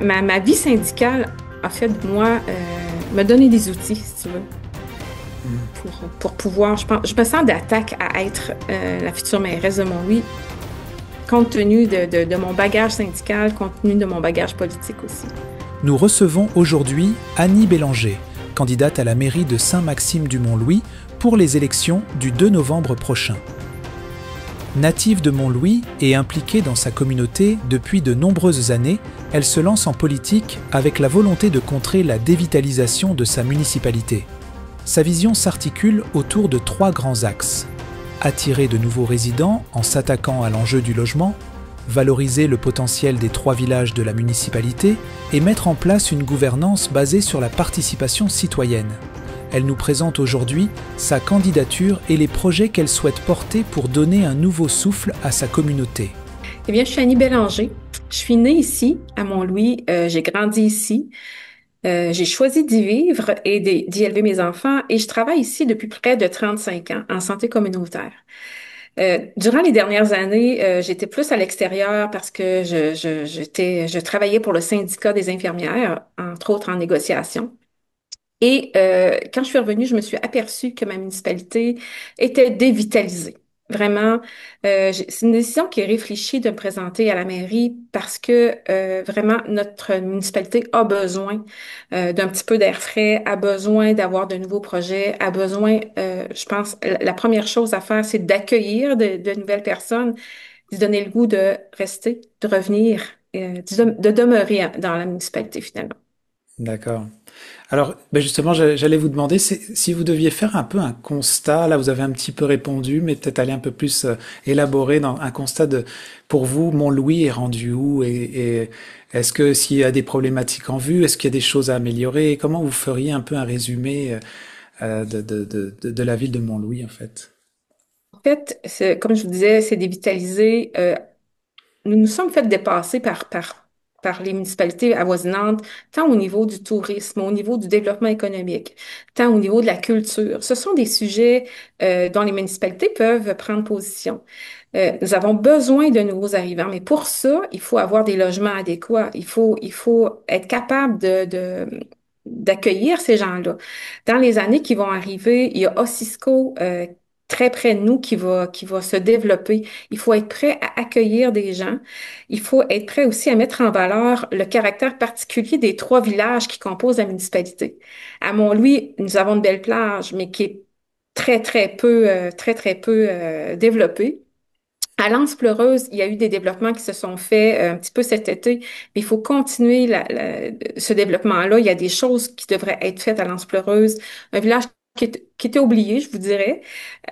ma vie syndicale a fait de moi me donner des outils, si tu veux, pour pouvoir, je me sens d'attaque à être la future mairesse de Mont-Louis, compte tenu de mon bagage syndical, compte tenu de mon bagage politique aussi. Nous recevons aujourd'hui Annie Bélanger, candidate à la mairie de Saint-Maxime-du-Mont-Louis pour les élections du 2 novembre prochain. Native de Mont-Louis et impliquée dans sa communauté depuis de nombreuses années, elle se lance en politique avec la volonté de contrer la dévitalisation de sa municipalité. Sa vision s'articule autour de 3 grands axes. Attirer de nouveaux résidents en s'attaquant à l'enjeu du logement, valoriser le potentiel des 3 villages de la municipalité et mettre en place une gouvernance basée sur la participation citoyenne. Elle nous présente aujourd'hui sa candidature et les projets qu'elle souhaite porter pour donner un nouveau souffle à sa communauté. Eh bien, je suis Annie Bélanger. Je suis née ici, à Mont-Louis. J'ai grandi ici. J'ai choisi d'y vivre et d'y élever mes enfants et je travaille ici depuis près de 35 ans en santé communautaire. Durant les dernières années, j'étais plus à l'extérieur parce que je travaillais pour le syndicat des infirmières, entre autres en négociation. Et quand je suis revenue, je me suis aperçue que ma municipalité était dévitalisée. Vraiment, c'est une décision qui est réfléchie de me présenter à la mairie parce que vraiment notre municipalité a besoin d'un petit peu d'air frais, a besoin d'avoir de nouveaux projets, a besoin, je pense, la première chose à faire, c'est d'accueillir de nouvelles personnes, de donner le goût de rester, de revenir, de demeurer dans la municipalité finalement. D'accord. Alors, justement, j'allais vous demander si vous deviez faire un peu un constat. Là, vous avez un petit peu répondu, mais peut-être aller un peu plus élaborer dans un constat de, pour vous, Mont-Louis est rendu où et est-ce que s'il y a des problématiques en vue, est-ce qu'il y a des choses à améliorer? Comment vous feriez un peu un résumé de la ville de Mont-Louis, en fait? En fait, comme je vous disais, c'est dévitalisé. Nous nous sommes fait dépasser par les municipalités avoisinantes, tant au niveau du tourisme, au niveau du développement économique, tant au niveau de la culture. Ce sont des sujets dont les municipalités peuvent prendre position. Nous avons besoin de nouveaux arrivants, mais pour ça, il faut avoir des logements adéquats. Il faut être capable d'accueillir ces gens-là. Dans les années qui vont arriver, il y a Ossisco très près de nous qui va se développer. Il faut être prêt à accueillir des gens. Il faut être prêt aussi à mettre en valeur le caractère particulier des 3 villages qui composent la municipalité. À Mont-Louis, nous avons de belles plages, mais qui est très peu développée. À l'Anse-Pleureuse, il y a eu des développements qui se sont faits un petit peu cet été, mais il faut continuer ce développement-là. Il y a des choses qui devraient être faites à l'Anse-Pleureuse, un village qui était oublié, je vous dirais.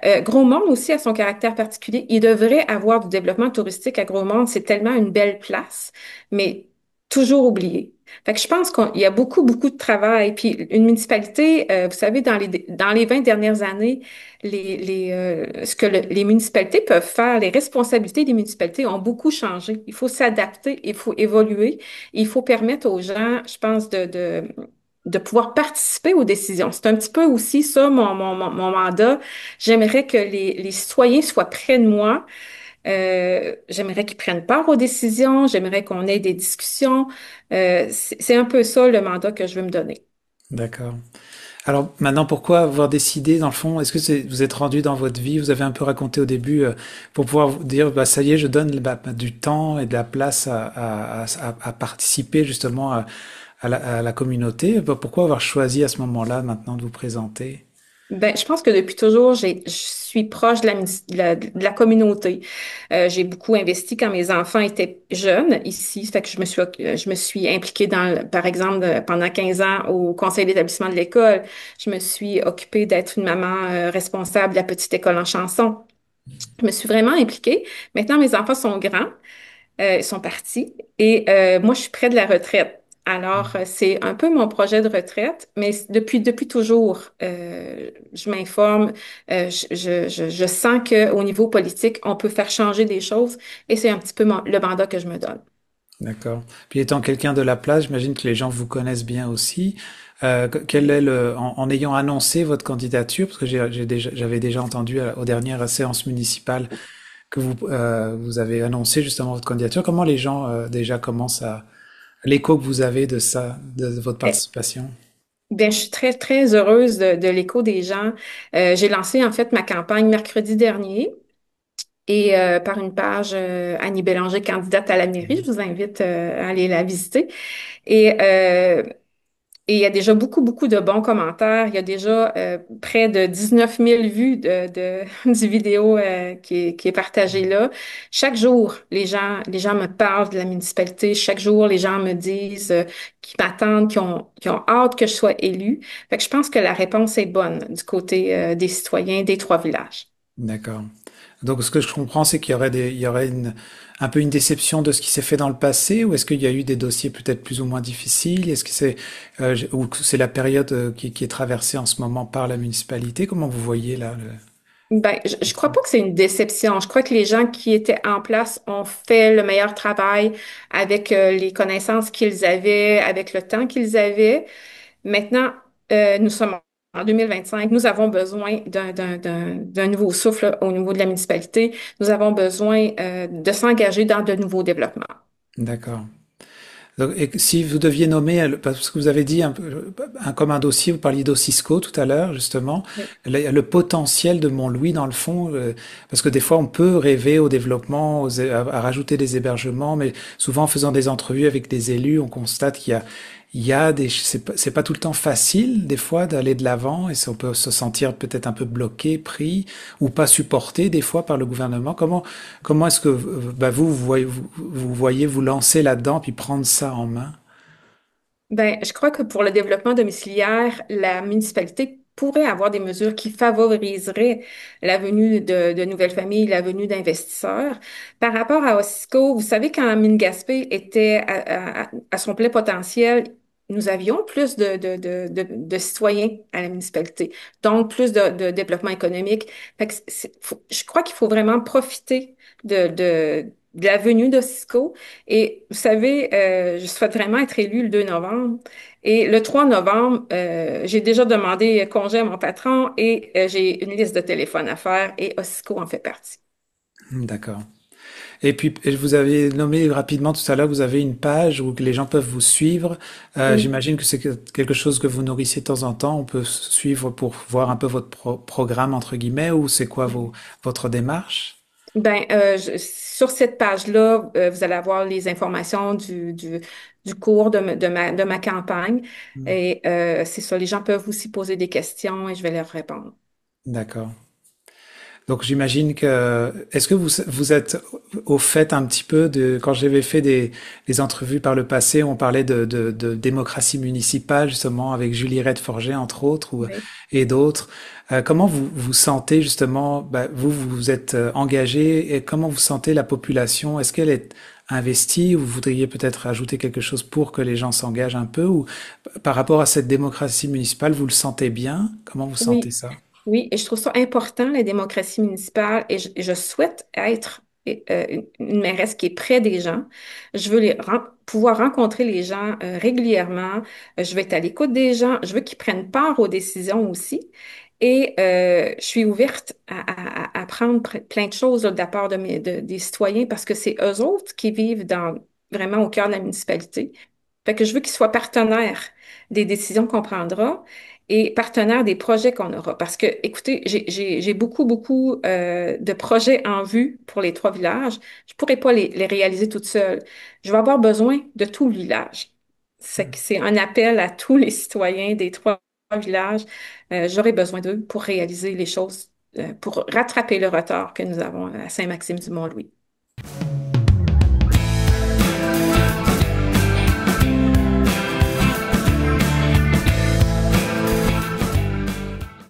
Gros-Monde aussi a son caractère particulier. Il devrait avoir du développement touristique à Gros-Monde. C'est tellement une belle place, mais toujours oublié. Fait que je pense qu'il y a beaucoup de travail. Puis une municipalité, vous savez, dans les 20 dernières années, ce que les municipalités peuvent faire, les responsabilités des municipalités ont beaucoup changé. Il faut s'adapter, il faut évoluer, il faut permettre aux gens, je pense, de pouvoir participer aux décisions. C'est un petit peu aussi ça, mon mandat. J'aimerais que les citoyens soient près de moi. J'aimerais qu'ils prennent part aux décisions. J'aimerais qu'on ait des discussions. C'est un peu ça le mandat que je veux me donner. D'accord. Alors maintenant, pourquoi avoir décidé, dans le fond, est-ce que vous êtes rendu dans votre vie, vous avez un peu raconté au début, pour pouvoir vous dire, bah, ça y est, je donne du temps et de la place à participer justement à la communauté. Bah, pourquoi avoir choisi à ce moment-là maintenant de vous présenter? Ben, je pense que depuis toujours, je suis proche de la communauté. J'ai beaucoup investi quand mes enfants étaient jeunes ici. Fait que je me suis impliquée par exemple, pendant 15 ans au conseil d'établissement de l'école. Je me suis occupée d'être une maman responsable de la petite école en chanson. Je me suis vraiment impliquée. Maintenant, mes enfants sont grands. Ils sont partis et moi, je suis près de la retraite. Alors, c'est un peu mon projet de retraite, mais depuis toujours, je m'informe, je sens qu'au niveau politique, on peut faire changer des choses et c'est un petit peu le mandat que je me donne. D'accord. Puis étant quelqu'un de la place, j'imagine que les gens vous connaissent bien aussi. Quel est en ayant annoncé votre candidature, parce que j'avais déjà entendu aux dernières séances municipales que vous avez annoncé justement votre candidature, comment les gens déjà commencent l'écho que vous avez de ça, de votre Eh, participation? bien, je suis très, très heureuse de l'écho des gens. J'ai lancé en fait ma campagne mercredi dernier et par une page Annie Bélanger, candidate à la mairie. Je vous invite à aller la visiter. Et Et il y a déjà beaucoup, beaucoup de bons commentaires. Il y a déjà près de 19 000 vues du vidéo qui est partagée là. Chaque jour, les gens me parlent de la municipalité. Chaque jour, les gens me disent qu'ils m'attendent, qu'ils ont hâte que je sois élue. Fait que je pense que la réponse est bonne du côté des citoyens des trois villages. D'accord. Donc, ce que je comprends, c'est qu'il y aurait il y aurait un peu une déception de ce qui s'est fait dans le passé, ou est-ce qu'il y a eu des dossiers peut-être plus ou moins difficiles? Est-ce que ou que c'est la période qui est traversée en ce moment par la municipalité? Comment vous voyez là Ben, je crois pas que c'est une déception. Je crois que les gens qui étaient en place ont fait le meilleur travail avec les connaissances qu'ils avaient, avec le temps qu'ils avaient. Maintenant, nous sommes en 2025. Nous avons besoin d'un nouveau souffle au niveau de la municipalité. Nous avons besoin de s'engager dans de nouveaux développements. D'accord. Donc, et si vous deviez nommer, parce que vous avez dit comme un dossier, vous parliez d'Ossisco tout à l'heure, justement, Oui. le potentiel de Mont-Louis dans le fond, parce que des fois on peut rêver au développement, à rajouter des hébergements, mais souvent en faisant des entrevues avec des élus, on constate il y a c'est pas tout le temps facile des fois d'aller de l'avant et on peut se sentir peut-être un peu bloqué, pris ou pas supporté des fois par le gouvernement. Comment est-ce que bah, vous voyez vous lancer là-dedans puis prendre ça en main? Ben, je crois que pour le développement domiciliaire, la municipalité pourrait avoir des mesures qui favoriseraient la venue de nouvelles familles, la venue d'investisseurs. Par rapport à Ossisco, vous savez, quand Mine-Gaspé était à son plein potentiel, nous avions plus de citoyens à la municipalité, donc plus de développement économique. Fait que je crois qu'il faut vraiment profiter de la venue d'Ossisco et vous savez, je souhaite vraiment être élue le 2 novembre. Et le 3 novembre, j'ai déjà demandé congé à mon patron et j'ai une liste de téléphones à faire et Ossico en fait partie. D'accord. Et puis, vous avez nommé rapidement tout à l'heure, vous avez une page où les gens peuvent vous suivre. Oui. J'imagine que c'est quelque chose que vous nourrissez de temps en temps. On peut suivre pour voir un peu votre programme, entre guillemets, ou c'est quoi votre démarche? Ben, sur cette page-là, vous allez avoir les informations du cours de ma campagne. Hmm. Et c'est ça, les gens peuvent aussi poser des questions et je vais leur répondre. D'accord. Donc j'imagine que est-ce que vous êtes au fait un petit peu de quand j'avais fait des entrevues par le passé, on parlait de démocratie municipale justement avec Julie Redforger entre autres Oui. et d'autres. Comment vous vous sentez justement bah, vous vous êtes engagé et comment vous sentez la population? Est-ce qu'elle est investie ou vous voudriez peut-être ajouter quelque chose pour que les gens s'engagent un peu ou par rapport à cette démocratie municipale, vous le sentez bien? Comment vous sentez Oui. ça? Oui, et je trouve ça important, la démocratie municipale, et je souhaite être une mairesse qui est près des gens. Je veux pouvoir rencontrer les gens régulièrement. Je veux être à l'écoute des gens. Je veux qu'ils prennent part aux décisions aussi. Et je suis ouverte à prendre plein de choses là, de la part des citoyens parce que c'est eux autres qui vivent vraiment au cœur de la municipalité. Fait que je veux qu'ils soient partenaires des décisions qu'on prendra et partenaire des projets qu'on aura. Parce que, écoutez, j'ai beaucoup, beaucoup de projets en vue pour les trois villages. Je pourrais pas les réaliser toute seule. Je vais avoir besoin de tout le village. C'est un appel à tous les citoyens des trois villages. J'aurai besoin d'eux pour réaliser les choses, pour rattraper le retard que nous avons à Saint-Maxime-du-Mont-Louis.